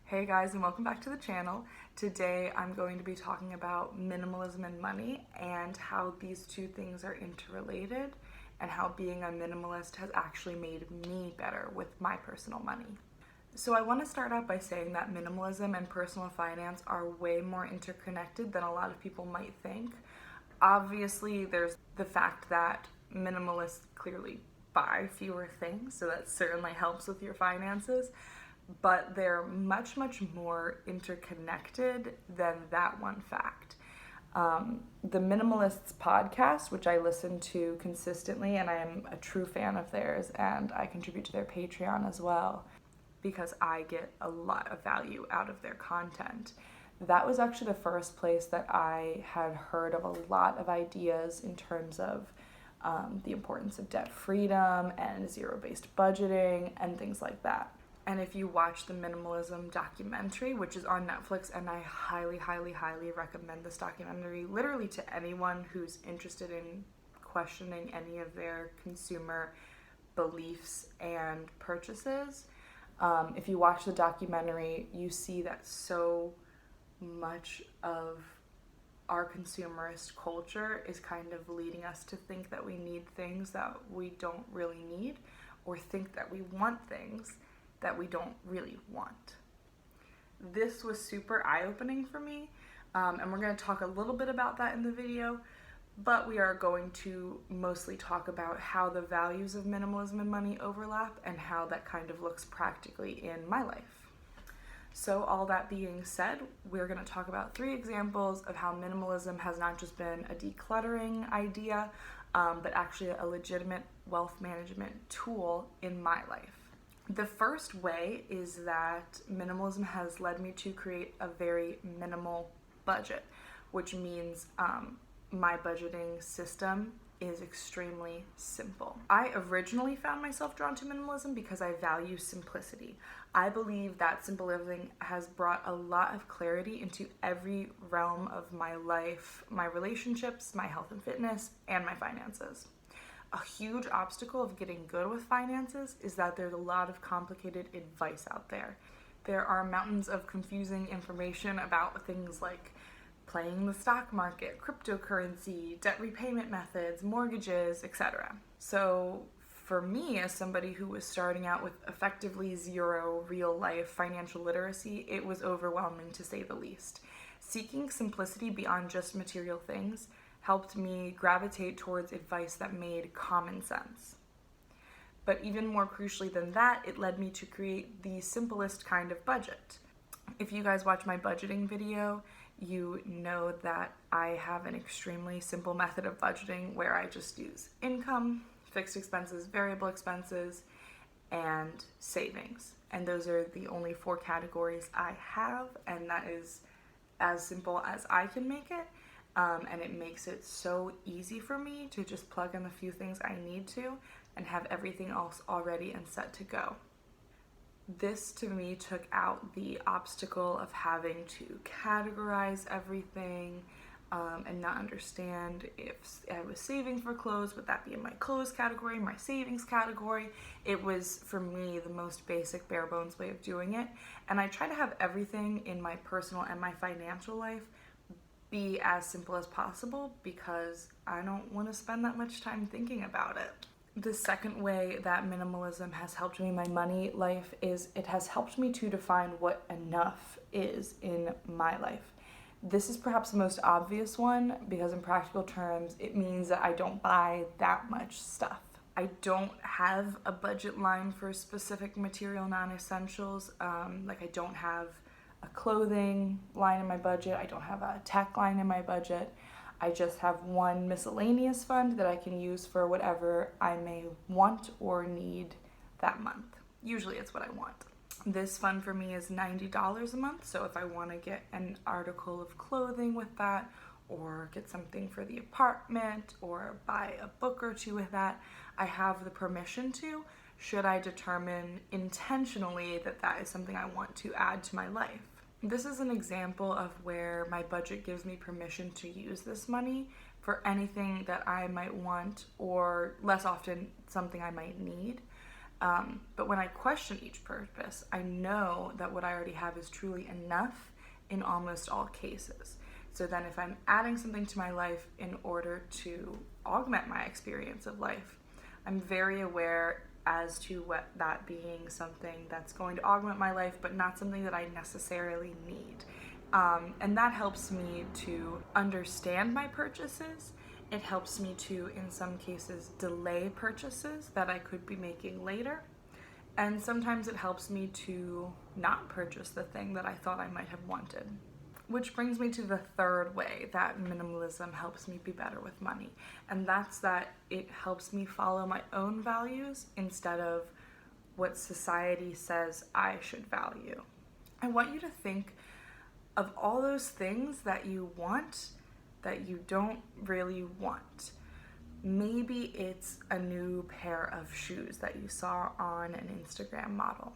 Hey guys, and welcome back to the channel. Today I'm going to be talking about minimalism and money and how these two things are interrelated and how being a minimalist has actually made me better with my personal money. So I want to start out by saying that minimalism and personal finance are way more interconnected than a lot of people might think. Obviously, there's the fact that minimalists clearly buy fewer things, so that certainly helps with your finances, but they're much, much more interconnected than that one fact. The Minimalists podcast, which I listen to consistently, and I am a true fan of theirs, and I contribute to their Patreon as well because I get a lot of value out of their content. That was actually the first place that I had heard of a lot of ideas in terms of the importance of debt freedom and zero-based budgeting and things like that. And if you watch the Minimalism documentary, which is on Netflix, and I highly, highly, highly recommend this documentary literally to anyone who's interested in questioning any of their consumer beliefs and purchases. If you watch the documentary, you see that so much of our consumerist culture is kind of leading us to think that we need things that we don't really need, or think that we want things that we don't really want. This was super eye-opening for me, and we're going to talk a little bit about that in the video, but we are going to mostly talk about how the values of minimalism and money overlap and how that kind of looks practically in my life. So all that being said, we're going to talk about 3 examples of how minimalism has not just been a decluttering idea, but actually a legitimate wealth management tool in my life. The first way is that minimalism has led me to create a very minimal budget, which means my budgeting system is extremely simple. I originally found myself drawn to minimalism because I value simplicity. I believe that simple living has brought a lot of clarity into every realm of my life, my relationships, my health and fitness, and my finances. A huge obstacle of getting good with finances is that there's a lot of complicated advice out there. There are mountains of confusing information about things like playing the stock market, cryptocurrency, debt repayment methods, mortgages, etc. So for me, as somebody who was starting out with effectively zero real-life financial literacy, it was overwhelming to say the least. Seeking simplicity beyond just material things helped me gravitate towards advice that made common sense. But even more crucially than that, it led me to create the simplest kind of budget. If you guys watch my budgeting video, you know that I have an extremely simple method of budgeting where I just use income, fixed expenses, variable expenses, and savings. And those are the only 4 categories I have, and that is as simple as I can make it. And it makes it so easy for me to just plug in a few things I need to and have everything else already and set to go. This to me took out the obstacle of having to categorize everything and not understand if I was saving for clothes, would that be in my clothes category, my savings category? It was, for me, the most basic, bare bones way of doing it. And I try to have everything in my personal and my financial life be as simple as possible because I don't want to spend that much time thinking about it. The second way that minimalism has helped me in my money life is it has helped me to define what enough is in my life. This is perhaps the most obvious one because in practical terms, it means that I don't buy that much stuff. I don't have a budget line for specific material non-essentials. Like I don't have a clothing line in my budget. I don't have a tech line in my budget. I just have one miscellaneous fund that I can use for whatever I may want or need that month. Usually it's what I want. This fund for me is $90 a month, so if I want to get an article of clothing with that, or get something for the apartment, or buy a book or 2 with that, I have the permission to, should I determine intentionally that that is something I want to add to my life. This is an example of where my budget gives me permission to use this money for anything that I might want, or less often, something I might need. But when I question each purchase, I know that what I already have is truly enough in almost all cases. So then if I'm adding something to my life in order to augment my experience of life, I'm very aware as to what that being something that's going to augment my life, but not something that I necessarily need. And that helps me to understand my purchases. It helps me to, in some cases, delay purchases that I could be making later. And sometimes it helps me to not purchase the thing that I thought I might have wanted. Which brings me to the third way that minimalism helps me be better with money. And that's that it helps me follow my own values instead of what society says I should value. I want you to think of all those things that you want that you don't really want. Maybe it's a new pair of shoes that you saw on an Instagram model.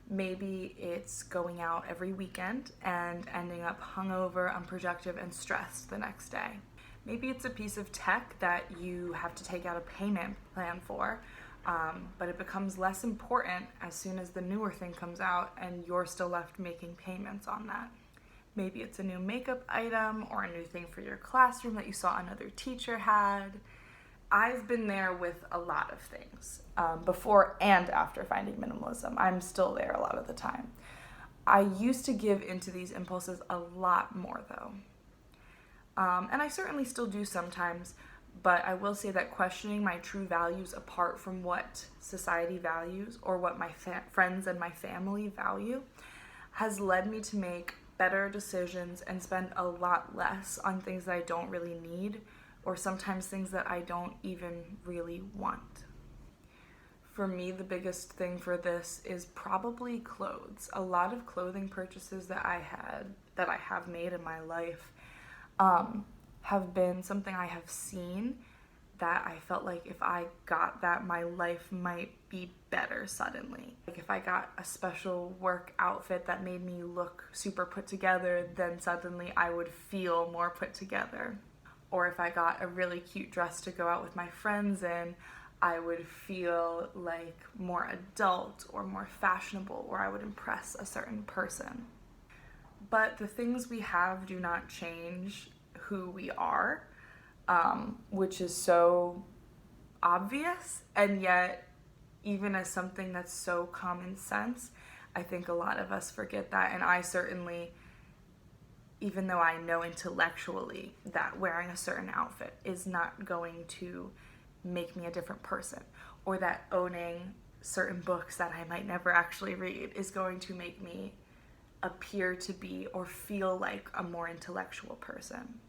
Maybe it's going out every weekend and ending up hungover, unproductive, and stressed the next day. Maybe it's a piece of tech that you have to take out a payment plan for, but it becomes less important as soon as the newer thing comes out and you're still left making payments on that. Maybe it's a new makeup item or a new thing for your classroom that you saw another teacher had. I've been there with a lot of things, before and after finding minimalism. I'm still there a lot of the time. I used to give into these impulses a lot more though. And I certainly still do sometimes, but I will say that questioning my true values apart from what society values or what my friends and my family value has led me to make better decisions and spend a lot less on things that I don't really need, or sometimes things that I don't even really want. For me, the biggest thing for this is probably clothes. A lot of clothing purchases that I have made in my life have been something I have seen that I felt like if I got that, my life might be better suddenly. Like if I got a special work outfit that made me look super put together, then suddenly I would feel more put together. Or if I got a really cute dress to go out with my friends in, I would feel like more adult or more fashionable, or I would impress a certain person. But the things we have do not change who we are, which is so obvious, and yet even as something that's so common sense, I think a lot of us forget that, and I certainly, even though I know intellectually that wearing a certain outfit is not going to make me a different person, or that owning certain books that I might never actually read is going to make me appear to be or feel like a more intellectual person.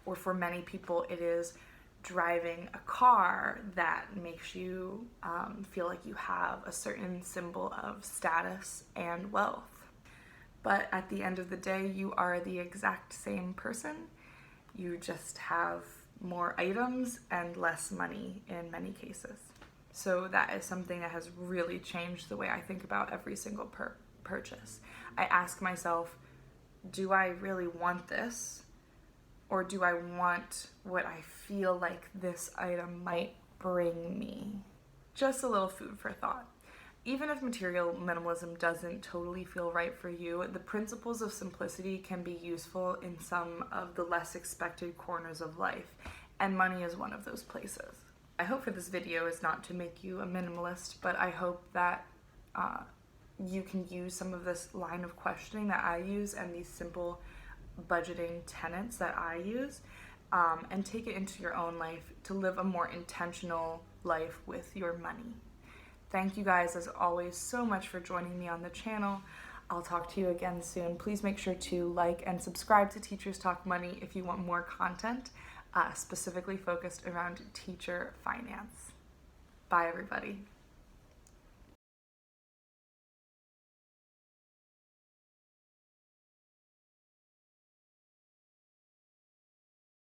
Or for many people, it is driving a car that makes you feel like you have a certain symbol of status and wealth. But at the end of the day, you are the exact same person. You just have more items and less money in many cases. So that is something that has really changed the way I think about every single purchase. I ask myself, do I really want this? Or do I want what I feel like this item might bring me? Just a little food for thought. Even if material minimalism doesn't totally feel right for you, the principles of simplicity can be useful in some of the less expected corners of life, and money is one of those places. I hope for this video is not to make you a minimalist, but I hope that you can use some of this line of questioning that I use and these simple budgeting tenets that I use, and take it into your own life to live a more intentional life with your money. Thank you guys, as always, so much for joining me on the channel. I'll talk to you again soon. Please make sure to like and subscribe to Teachers Talk Money if you want more content specifically focused around teacher finance. Bye, everybody.